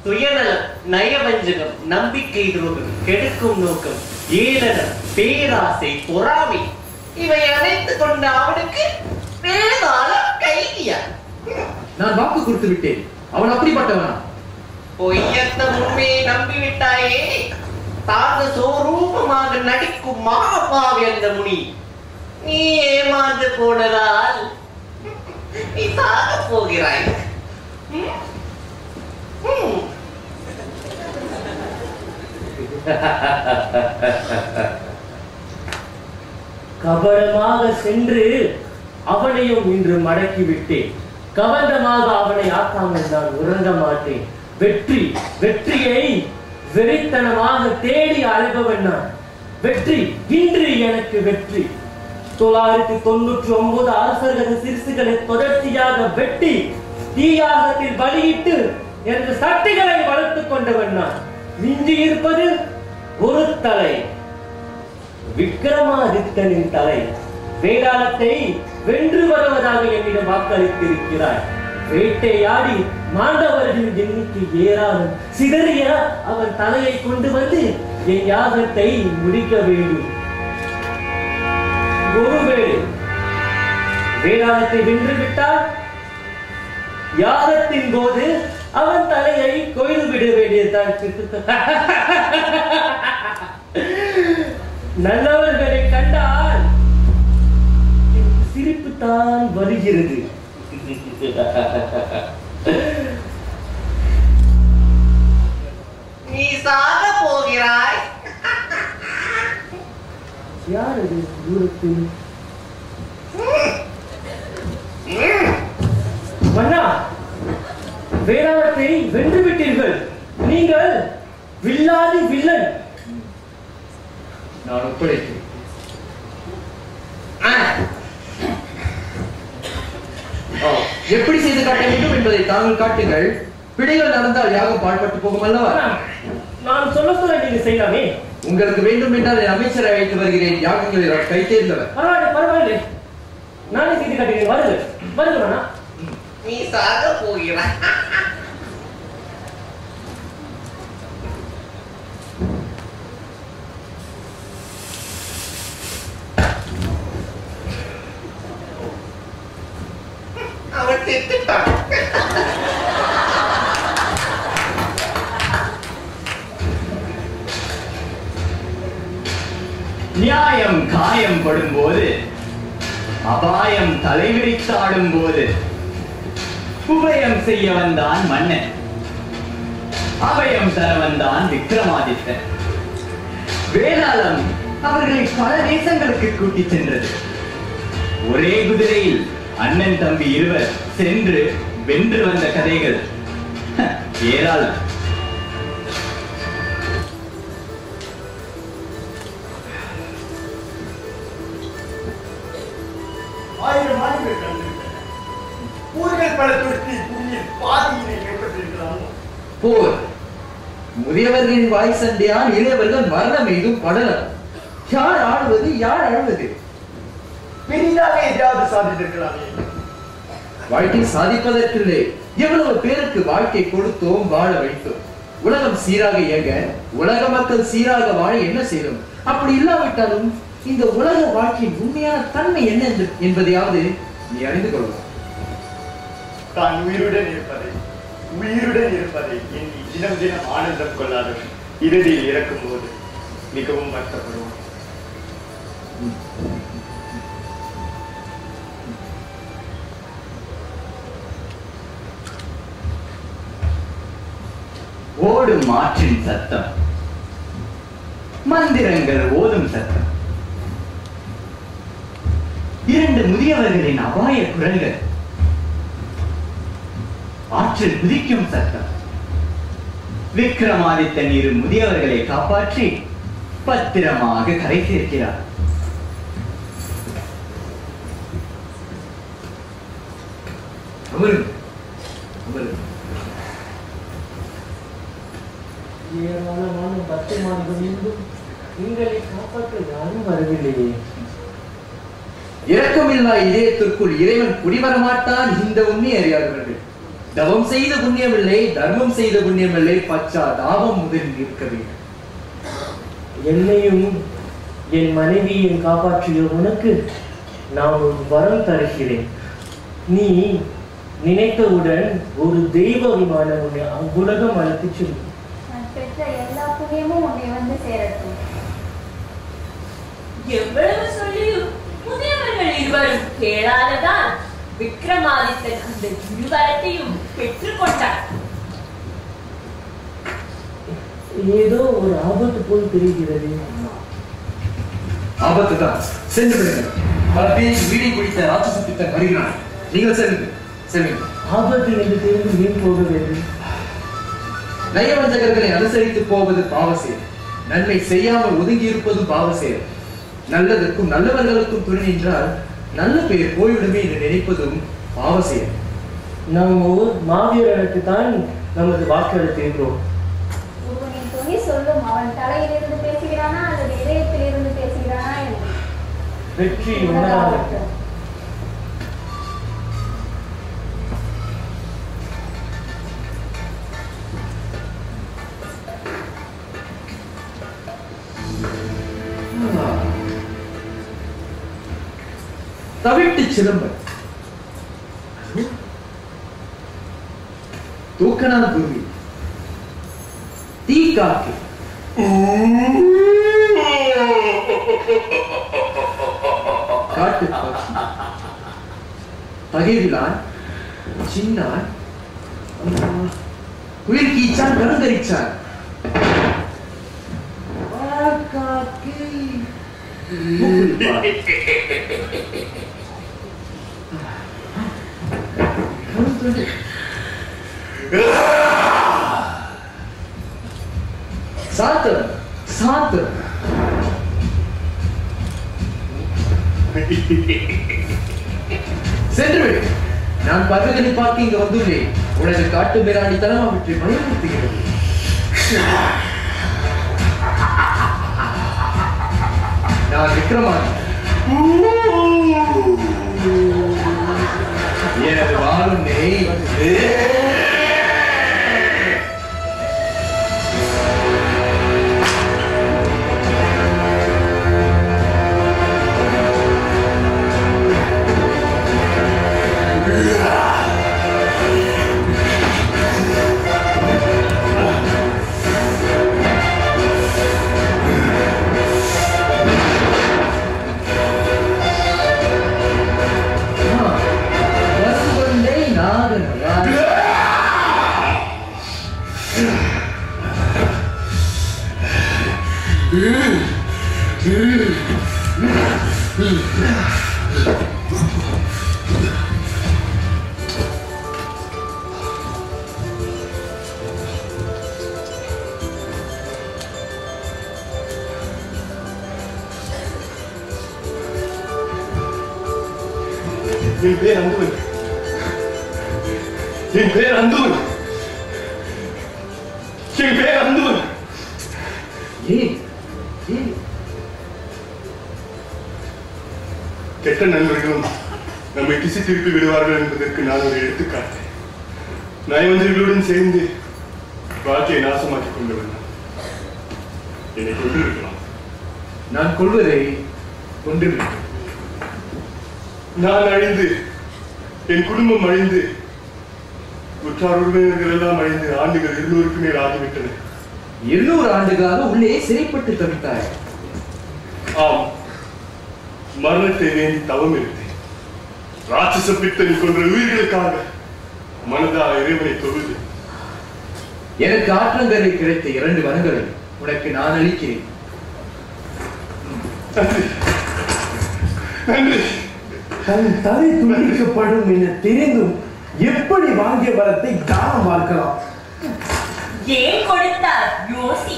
சுயநலம், நயவஞ்சகம், நம்பிக்கை துரோகம், கெடுக்கும் நோக்கம், ஏளனம், பேராசை, பொறாமை இவை அனைத்து கொண்ட அவனுக்கு வேதாள கைதியா? நான் வாக்கு கொடுத்து விட்டேன். அவன் அப்படிப்பட்டவனா? பொய்யத்த உண்மையை நம்பிவிட்டாயே. தாங்க சோரூபமாக நடிக்கும் மகாபாவி அந்த முனி. நீ ஏமாந்து போனதால் நீ சாக போகிறாய். கபடமாக சென்று அவனையும் இன்று மடக்கி விட்டேன். கவர்ந்தமாக அவனை ஆக்காமல் நான் உறங்க மாட்டேன். வெற்றி, வெற்றியை வெறித்தனமாக தேடி அழைப்பவன் நான். வெற்றி இன்று எனக்கு வெற்றி. 999 அரசர்கள் சிறுசுகளை தொடர்ச்சியாக வெட்டி தீயாகத்தில் பலியிட்டு எனது சக்திகளை வளர்த்துக் கொண்டவன் நான். மிஞ்சி இருப்பது ஒரு தலை, விக்ரமாதித்தனின் தலை. வேதாளத்தை வென்று வருவதாக என்னிடம் வாக்களித்திருக்கிறாய். வேட்டையாடி மாண்டவர்களின் எண்ணிக்கை ஏராளம். சிதறிய அவன் தலையை கொண்டு வந்து என் யாகத்தை முடிக்க வேண்டும். ஒருவேளை வேதாளத்தை வென்று விட்டால் யாகத்தின் போது அவன் தலையை கொய்து விட வேண்டியதுதான். நல்லவர்களை கண்டால் சிரிப்பு தான் வருகிறது. நீ சாக போகிறாய். யார் அது தூரத்தில்? மன்னா, வேதாளத்தை வென்று விட்டீர்கள். நீங்கள் வில்லாதி வில்லன். நான் ஒப்படைத்தேன். எப்படி செய்து காட்ட வேண்டும் என்பதை தாங்கள் காட்டுங்கள். பிழைகள் நடந்தால் யாகம் பாழ்பட்டு போகும் அல்லவா? நான் சொல்ல நீங்க செய்யலாமே. உங்களுக்கு வேண்டும் என்றால் அமைச்சரை அழைத்து வருகிறேன். யாகங்களில் கை தேர்ந்தவர். பரவாயில்லை, நானே செய்து காட்டுகிறேன். வருகிறேன். நீ சாக போகிறாய். அவன் செத்துட்டான். நியாயம் காயம் படும் போது, அபாயம் தலைவிரித்தாடும் போது உபயம் செய்ய வந்தான் மன்னன். அபயம் தர வந்தான் விக்ரமாதித்தன். வேதாளம் அவர்களை பல தேசங்களுக்கு கூட்டிச் சென்றது. ஒரே குதிரையில் அண்ணன் தம்பி இருவர் சென்று வென்று வந்த கதைகள் ஏராளம். ஆயிரம் ஆண்டுகள் கண்டிருக்கின்றன. ஊர்கள் பல துருத்தி புண்ணில் பாதியினை கைப்பற்றிருக்கிறார்கள். போர் முதியவர்களின் வாய் சண்டையால் இளையவர்கள் மரணம் எய்தும் படலம். யார் ஆடுவது, யார் அழுவது? பெரிதாக எதையாவது சாதித்திருக்கிறார்கள். வாழ்க்கை சாதிப்பதற்கில்லை. எவ்வளவு பேருக்கு வாழ்க்கை கொடுத்தோம், வாழ வைத்தோம். உலகம் சீராக இயங்க, உலக மக்கள் சீராக வாழ என்ன செய்தோம்? அப்படி இல்லாவிட்டாலும் இந்த உலக வாழ்க்கையின் உண்மையான தன்மை என்ன என்பதையாவது நீ அறிந்து கொள்ளும். தான் உயிருடன் இருப்பதை எண்ணி தினம் தினம் ஆனந்தம் கொள்ளாதவன் இறுதியில் இறக்கும் போது மிகவும் வருத்தப்படுவான். ஓடும் ஆற்றின் சத்தம், மந்திரங்கள் ஓதும் சத்தம், இரண்டு முதியவர்களின் அபாய குரல்கள், ஆற்றில் குதிக்கும் சத்தம். விக்ரமாதித்தன் இரு முதியவர்களை காப்பாற்றி பத்திரமாக கரை சேர்க்கிறார். ஏராளமான பத்திரமானவர்கள் இருந்தும் உங்களை காப்பாற்ற யாரும் வரவில்லையே. இரக்கமில்லா இதயத்திற்குள் இறைவன் குடிவர மாட்டான். இந்த உண்மை அறியாதவர்கள் தவம் செய்த புண்ணியமில்லை, தர்மம் செய்த புண்ணியமில்லை, பச்சாதாபம் முதலில் இருக்க வேண்டும். என்னையும் என் மனைவியையும் காப்பாற்றிய உனக்கு நான் ஒரு வரம் தருகிறேன். நீ நினைத்தவுடன் ஒரு தெய்வ விமானம் உன்னை அவ்வுலகம் அழைத்துச் செல்லும். நான் பெற்ற எல்லா புண்ணியமும் உன்னை வந்து சேரட்டும். எவ்வளவு சொல்லியும் புதியவர்கள் இருவரும் கேளாததால் விக்ரமாதித்தன் அந்த இருவரத்தையும் பெற்றுக் கொண்டார். ஏதோ ஒரு ஆபத்து போல் தெரிகிறது. ஆபத்து தான். சென்று விடுங்கள். பல பேர் வீடை குடித்த ராட்சச பித்தன் வருகிறான். நீங்கள் செல்லுங்கள். செல்லுங்கள். ஆபத்து என்று தெரிந்து ஏன் போக வேண்டும்? நயவஞ்சகர்களை அனுசரித்து போவது பாவசேர். நன்மை செய்யாமல் ஒதுங்கி இருப்பது பாவசேர். நல்லதற்கும் நல்லவர்களுக்கும் துணை நின்றால் நல்ல பெயர் போய்விடுமே என்று நினைப்பதும் பாவசேர். நாம் ஓர் மாவீரனுக்கு தான் நமது வாக்களித்திருக்கிறோம். ஒருவனின் துணை சொல்லும் அவன் தலையிலிருந்து பேசுகிறானா அல்லது இதயத்திலிருந்து பேசுகிறானா என்று. வெற்றி உணராக. தவிட்டு சிலம்பல் தூக்கணா குருவி தீ காக்கி காட்டு பட்சி பகிர்விலான் சின்னான் குயில் கீச்சான் கருங்கரிச்சான் சாத்தம் சாத்தம் சென்று நான் பறவைகளை பார்க்க இங்க வந்துள்ளேன். உனது காட்டு மிராண்டித்தனம் அவற்றை பயன்படுத்துகிறது. நான் விக்ரமான். எனது வாழும் என் பேர் அந்துவன். என் பேர் அந்துவன். என் பேர் அந்துவன். கெட்ட நண்பர்களும் நம்மை திசை திருப்பி விடுவார்கள் என்பதற்கு நான் ஒரு எடுத்துக்காட்டு. நயவஞ்சர்களுடன் சேர்ந்து வாழ்க்கையை நாசமாக்கிக் கொண்டு வந்தான். என்னை கொண்டிருக்கலாம். நான் கொள்வதை கொண்டிருக்கிறேன். நான் அழிந்து, என் குடும்பம் அழிந்து, உற்றார் உறவினர்கள் எல்லாம் அழிந்து ஆண்டுகள் 200க்கு மேல் ஆகிவிட்டன. 200 ஆண்டுகளாக உள்ளே சிறைப்பட்டு தவித்தாய். ஆம், மரணத்தை வேண்டி தவம் இருந்தேன். ராட்சச பித்தன் கொன்ற உயிர்களுக்காக மனதா இறைவனை தொழுது. எனக்கு ஆற்றங்கரை கிடைத்த 2 வரங்களை உனக்கு நான் அளிக்கிறேன். நன்றி நன்றி. தன் தலை துண்டிக்கப்படும் என தெரிந்தும் எப்படி வாங்கிய வரத்தை தானம் பார்க்கலாம். ஏன் கொடுத்தார் யோசி.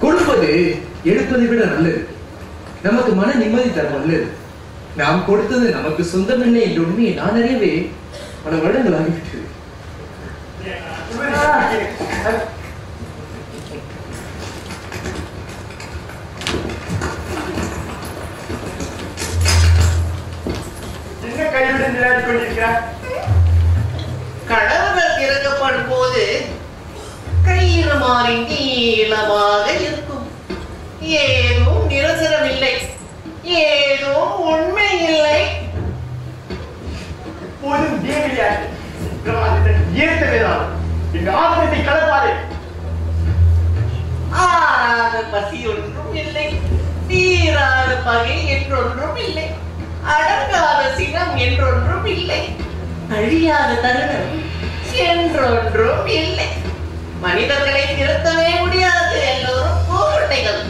கொடுப்பது எடுப்பதை விட நல்லது. நமக்கு மன நிம்மதி தர நல்லது. நாம் கொடுத்தது நமக்கு சொந்தமில்லை என்ற உண்மையை நான் அறியவே பல வருடங்கள் ஆகிவிட்டது. என்ன கைவிட்டு விளையாடி கொண்டிருக்கிறார். கனவுகள் திறக்கப்படும் போது கையில் மாறி நீளமாக இருக்கும். ஏதும் நிரசனம் இல்லை, ஏதும் உண்மை இல்லை. போதும் விளையாட்டு ஏற்கவேதான் இந்த ஆத்மத்தை கலப்பாதே. ஆறாத பசி ஒன்றும் இல்லை, தீராத பகை என்றொன்றும் இல்லை, அடங்காத சினம் என்றொன்றும் இல்லை, அழியாத தருணம் என்றொன்றும் இல்லை. மனிதர்களை திருத்தவே முடியாது, எல்லோரும் பூட்டைகள்.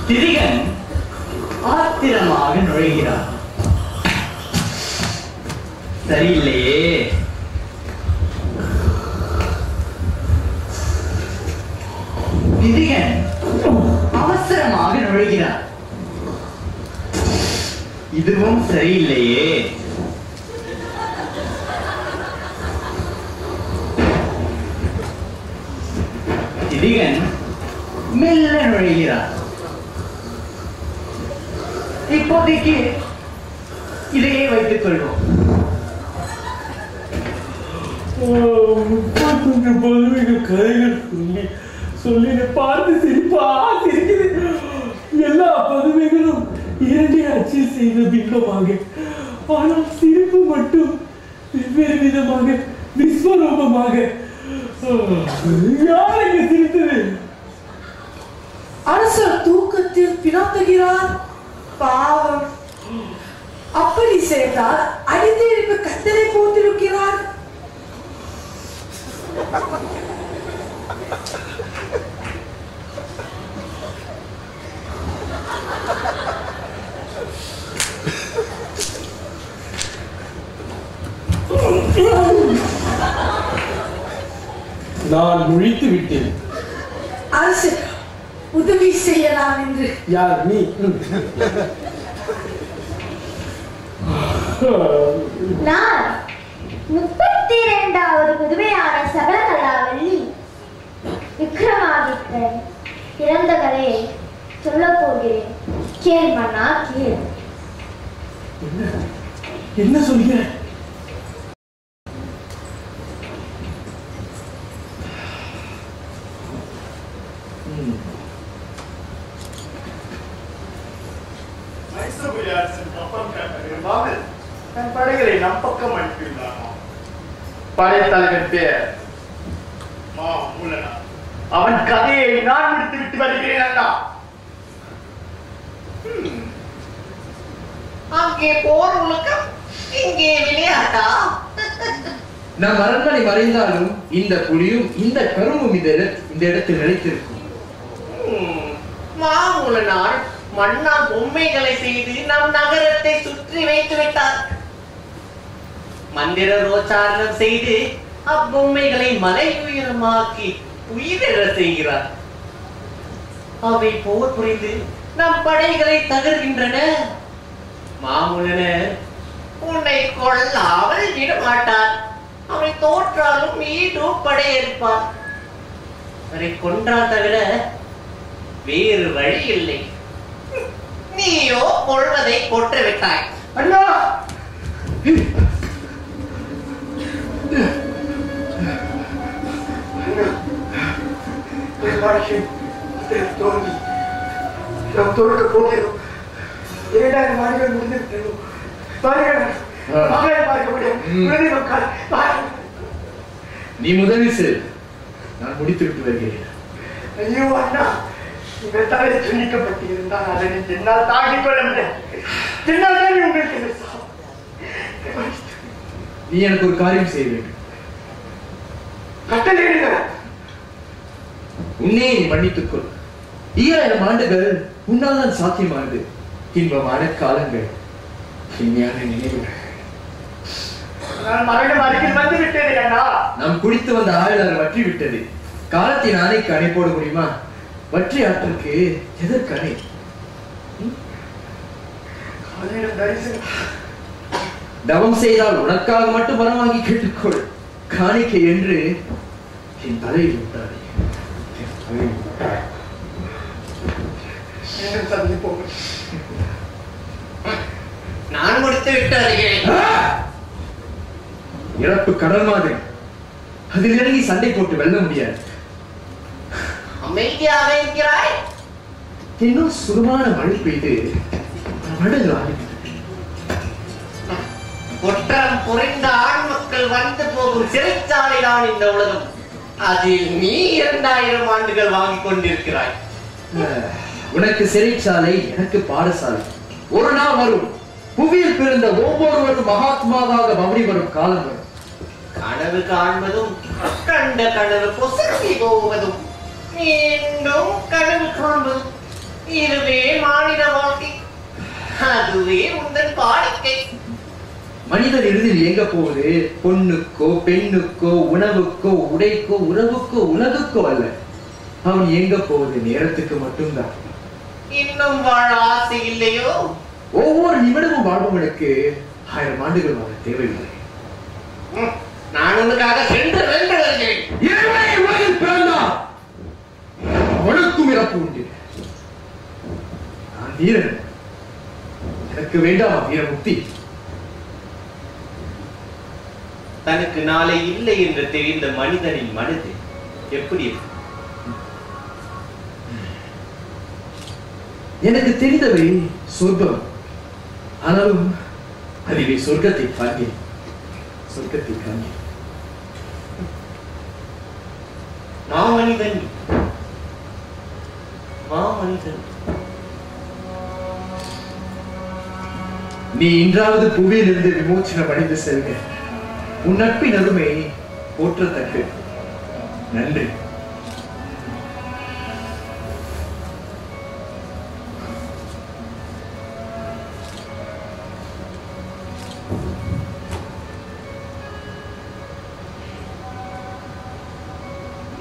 திரிகன் ஆத்திரமாக நுழைகிறார். சரியில்லையே. திரிகன் அவசரமாக நுழைகிறார். இதுவும் சரியில்லையே. திரிகன் மெல்ல நுழைகிறார். இப்போதைக்கு இதையே வைத்துக் கொள்வோம். கதைகள் சொல்லி பார்த்து சிரிப்பா சிரிக்குது. எல்லா பதுமைகளும் இரண்டே அச்சில் செய்த பிம்பமாக, ஆனால் சிரிப்பு மட்டும் வெவ்வேறு விதமாக விஸ்வரூபமாக. யாருக்கு சிரித்தது? அரசர் தூக்கத்தில் பிரார்த்துகிறார். பாவம், அப்படி செய்தால் அடித்தேறிப்பு கத்தனை போட்டிருக்கிறார். நான் முழித்து விட்டேன். அரசர் உதவி செய்யலாம் என்று. யார் நீ? நான் 32வது புதுமையான சகலகலாவல்லி விக்ரமாதித்தன் இறந்த கதையை சொல்ல போகிறேன். கேள் மன்னா கேள். என்ன சொல்கிற? தன் படைகளை நம் பக்கம் அனுப்பியிருந்தானோ. படைத்தலைவன் பேர் மாமூலனா. அவன் கதையை நான் முடித்து விட்டு வருகிறேன் அண்ணா. அங்கே போர் முழுக்கம், இங்கே விளையாட்டா? நம் அரண்மனை மறைந்தாலும் இந்த புலியும் இந்த கரும்பும் இந்த இடத்தில் நிலைத்திருக்கும். மாமூலனார் மண்ணால் பொம்மைகளை செய்து நம் நகரத்தை சுற்றி வைத்து விட்டார். மந்திர ரோச்சாரணம் செய்து அப்பொம்மைகளை மலை உயரமாக்கி உயிரிழ செய்கிறார். அவை போர் புரிந்து நம் படைகளை தகர்கின்றன. மாமூலனர் உன்னை கொல்லாமல் விட மாட்டார். அவை தோற்றாலும் மீண்டும் படையெடுப்பார். அவரை கொன்றால் தவிர வேறு வழி இல்லை. நீயோ கொள்வதை கொன்று விட்டாய். அண்ணா, தோல்வி நாம் தோற்க போகிறோம். 2000 ஆண்டுகள் முடிந்து விட்டோம். பார்க்க முடியும். நீ முதல் செல், நான் முடித்து விட்டு வருகிறேன். ஐயோ அண்ணா, இந்த தலை துணிக்கப்பட்டிருந்தால் அதனை என்னால் தாங்கிக் கொள்ள முடியாது. என்னால் உங்களுக்கு நீ எனக்கு ஒரு காரியம் செய்ய வேண்டும். கட்டளை உன்னே நீ மன்னித்துக் கொள். 2000 ஆண்டுகள் உன்னால் தான் சாத்தியமானது. இன்பமான காலங்கள், இனிமையான நினைவுகள். நான் மரணம் அருகில் வந்து விட்டேன் அண்ணா. நாம் குடித்து வந்த ஆயுளார் வற்றி விட்டது. காலத்தின் ஆணைக்கு அணை போட முடியுமா? வற்றி ஆற்றுக்கு எதற்கு அணை? தரிசனம் தவம் செய்தால் உனக்காக மட்டும் வரம் வாங்கி கேட்டுக்கொள். காணிக்கை என்று என் தலையில் விட்டாரே. நான் முடித்து விட்டார்கள். இறப்பு கடல் மாதிரி, அதில் இறங்கி சண்டை போட்டு வெல்ல முடியாது. அமைதியாக இருக்கிறாய். இன்னும் சுடுமான மழை பெய்து மடங்கு ஆகிறது. குற்றம் புரிந்த ஆண் மக்கள் வந்து போகும் சிறைச்சாலைதான் இந்த உலகம். அதில் நீ 2000 ஆண்டுகள் வாங்கிக் கொண்டிருக்கிறாய். உனக்கு சிறைச்சாலை, எனக்கு பாடசாலை. ஒரு நாள் வரும், புவியில் பிறந்த ஒவ்வொருவரும் மகாத்மாவாக பவனி வரும் காலம் வரும். கனவு காண்பதும் கண்ட கனவு பொசுக்கி போவதும் மீண்டும் கனவு காண்பதும் இதுவே மாநில வாழ்க்கை. அதுவே உந்தன் வாடிக்கை. மனிதன் இறுதியில் எங்க போவது? பொண்ணுக்கோ பெண்ணுக்கோ உணவுக்கோ உடைக்கோ உறவுக்கோ உலகுக்கோ அல்ல. அவன் எங்க போவது? நேரத்துக்கு மட்டும்தான். இன்னும் வாழ ஆசை இல்லையோ? ஒவ்வொரு நிமிடமும் வாழ்பவனுக்கு 1000 ஆண்டுகள் வாழ தேவையில்லை. நான் உனக்காக சென்று வருகிறேன். உலகில் பிறந்தான், அவனுக்கும் இறப்பு உண்டு. நான் வீரன், எனக்கு வேண்டாம் வீரமுக்தி. தனக்கு நாளை இல்லை என்று தெரிந்த மனிதனின் மனது எப்படி? எனக்கு தெரிந்தவை சொர்க்கம், ஆனாலும் அதுவே சொர்க்கத்தை காண்க. மாமனிதன் நீ இன்றாவது புவியிலிருந்து விமோச்சனம் அடைந்து செல்க. உன் நட்பின் அருமை போற்றத்தக்க. நன்றி.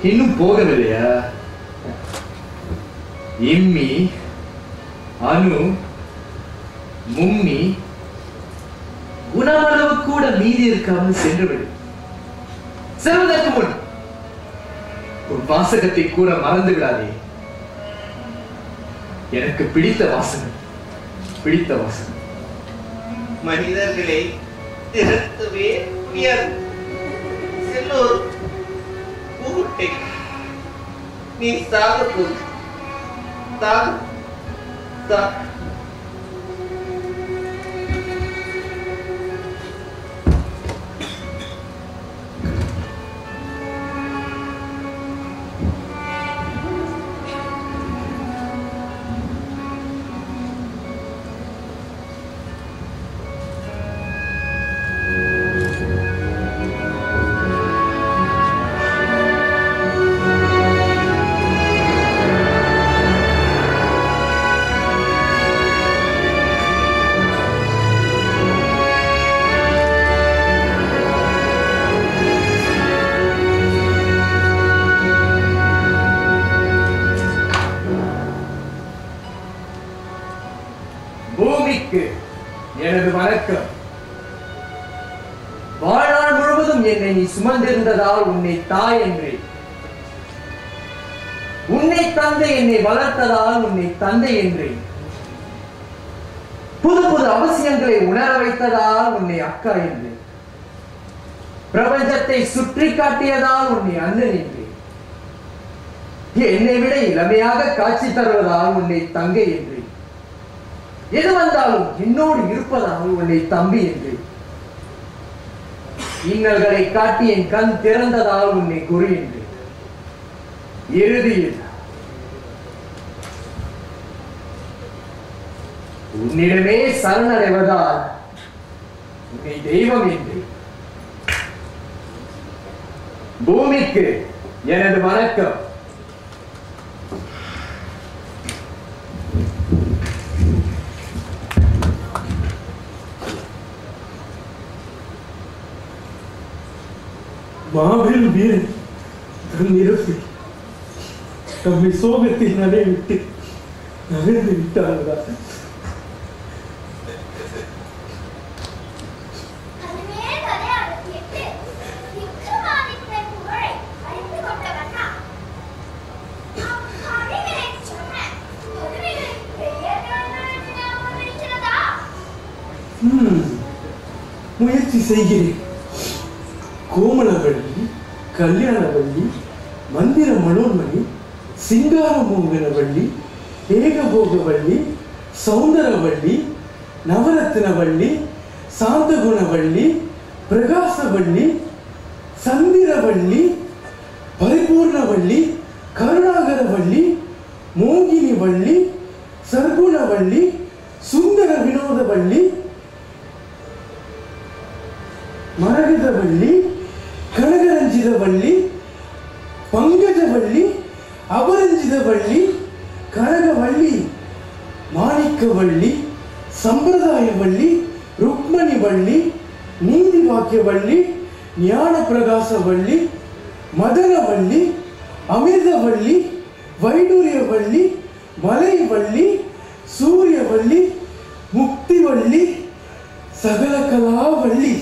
இன்னும் போகவில்லையா? இம்மி, அணு, மும்மி, குணமளவு கூட மீதி இருக்காமல் சென்றுவிடு. செல்வதற்கு முன் உன் வாசகத்தை கூற மறந்து விடாதே. எனக்கு பிடித்த வாசகம். மனிதர்களை திருத்துவே எல்லோரும் கூட்டை. நீ சாக போது எனது வணக்கம். வாழ்நாள் முழுவதும் என்னை நீ சுமந்திருந்ததால் உன்னை தாய் என்றேன். உன்னை தந்தை என்னை வளர்த்ததால் உன்னை தந்தை என்றேன். புது புது அவசியங்களை உணர வைத்ததால் உன்னை அக்கா என்றேன். பிரபஞ்சத்தை சுற்றி காட்டியதால் உன்னை அண்ணன் என்றேன். என்னை விட இளமையாக காட்சி தருவதால் உன்னை தங்கை என்றேன். எது வந்தாலும் என்னோடு இருப்பதால் உன்னை தம்பி என்று. இன்னல்களை காட்டி என் கண் திறந்ததால் உன்னை குரு என்று. இறுதியில் உன்னிடமே சரணடைவதால் உன்னை தெய்வம் என்று. பூமிக்கு எனது வணக்கம். மாபெரும் வீரன் தன் இரவு தம்மை சோகத்தில் நடைவிட்டு நகர்ந்து விட்டார்கள். அதுவே தலையாடு எட்டு விக்ரமா முயற்சி செய்கிறேன். கோமலவள்ளி, கல்யாணவள்ளி, மந்திர மனோன்மணி, சிங்காரமோகனவள்ளி, ஏகபோகவள்ளி, சௌந்தரவள்ளி, நவரத்னவள்ளி, சாந்தகுணவள்ளி, பிரகாசவள்ளி, சந்திரவள்ளி, பரிபூர்ணவள்ளி, கருணாகரவள்ளி, மோகினிவள்ளி, சர்க்குணவள்ளி, சுந்தர வினோதவள்ளி, மரகதவள்ளி, கனகரஞ்சிதவள்ளி, பங்கஜவள்ளி, அபரஞ்சிதவள்ளி, கனகவள்ளி, மாணிக்கவள்ளி, சம்பிரதாயவள்ளி, ருக்மணிவள்ளி, நீதி வாக்கியவள்ளி, ஞான பிரகாசவள்ளி, மதனவள்ளி, அமிர்தவள்ளி, வைடூரியவள்ளி, மலைவள்ளி, சூரியவள்ளி, முக்திவள்ளி, சகலகலாவள்ளி.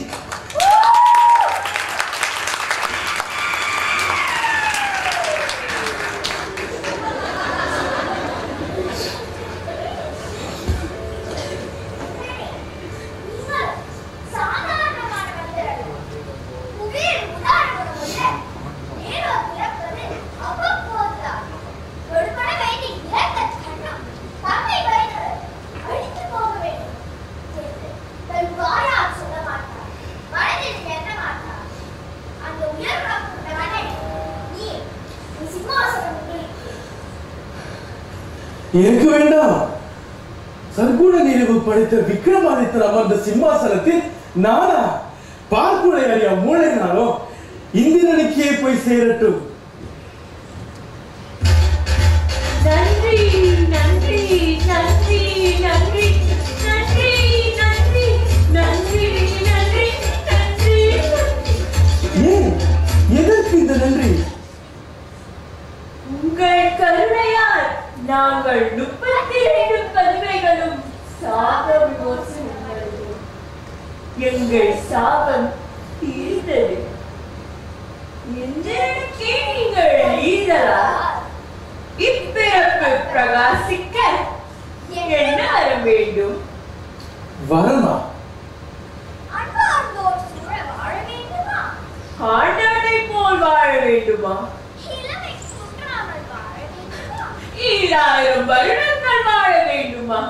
எனக்கு வேண்டாம். சர்க்குண நிறைவு படைத்த விக்ரமாதித்தன் அமர்ந்த சிம்மாசனத்தில் நானா பார்க்குடை அறியா மூளைனாலும் இந்திரனுக்கே போய் சேரட்டும். நன்றி நன்றி நன்றி நன்றி நன்றி நன்றி நன்றி நன்றி நன்றி. ஏன் எதற்கு இந்த நன்றி? உங்கள் கருணையால் நாங்கள் 32 பதுமைகளும் சாப விமோசனம். எங்கள் சாபம் தீர்ந்தது. எந்தனுக்கே நீங்கள் ஈதலா இப்பிறப்பு பிரகாசிக்க என்ன வர வேண்டும்? வரமா? ஆண்டாண்டை போல் வாழ வேண்டுமா? 1000 வருடங்கள் வாழ வேண்டுமா?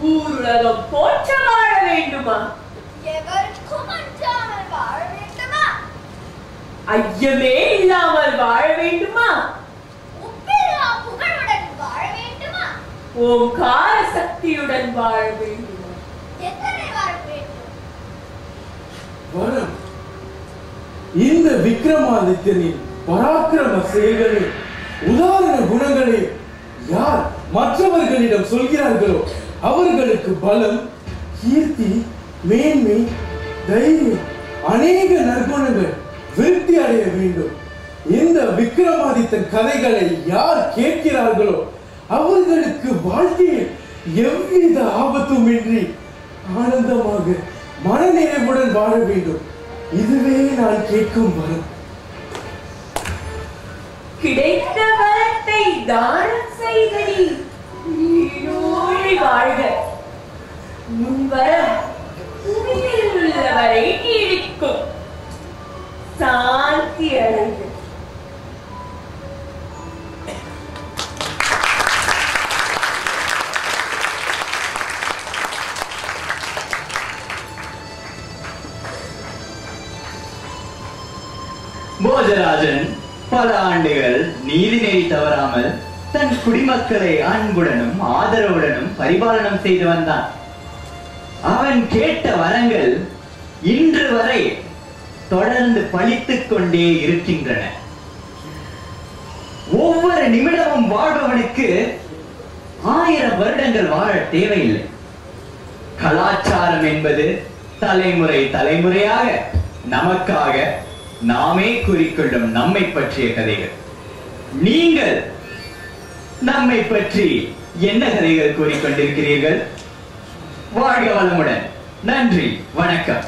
ஊருலகம் போற்ற வாழ வேண்டுமா? ஐயமே இல்லாமல் வாழ வேண்டுமா? ஓங்கார சக்தியுடன் வாழ வேண்டுமா? வரம். இந்த விக்ரமாதித்யனின் பராக்கிரம செயல்களில் உதாரண குணங்களை யார் மற்றவர்களிடம் சொல்கிறார்களோ அவர்களுக்கு பலம், கீர்த்தி, மேன்மை, தைரியம், அநேக நற்குணங்கள் விருத்தி அடைய வேண்டும். இந்த விக்ரமாதித்தன் கதைகளை யார் கேட்கிறார்களோ அவர்களுக்கு வாழ்க்கையில் எவ்வித ஆபத்தும் இன்றி ஆனந்தமாக மனநிறைவுடன் வாழ வேண்டும். இதுவே நான் கேட்கும் வரம். கிடைத்த வரத்தை தானம் செய்தடி நீடோழி வாழ்க. முன்வரம் புவியில் உள்ளவரை நீடிக்கும். சாந்தி அடைக. போஜராஜன் பல ஆண்டுகள் நீதி நெறி தவறாமல் தன் குடிமக்களை அன்புடனும் ஆதரவுடனும் பரிபாலனம் செய்து வந்தான். அவன் கேட்ட வரங்கள் இன்று வரை தொடர்ந்து பலித்துக் கொண்டே இருக்கின்றன. ஒவ்வொரு நிமிடமும் வாழ்பவனுக்கு 1000 வருடங்கள் வாழ தேவையில்லை. கலாச்சாரம் என்பது தலைமுறை தலைமுறையாக நமக்காக நாமே கூறிக்கொள்ளும் நம்மை பற்றிய கதைகள். நீங்கள் நம்மை பற்றி என்ன கதைகள் கூறிக்கொண்டிருக்கிறீர்கள்? வாழ்க வளமுடன். நன்றி, வணக்கம்.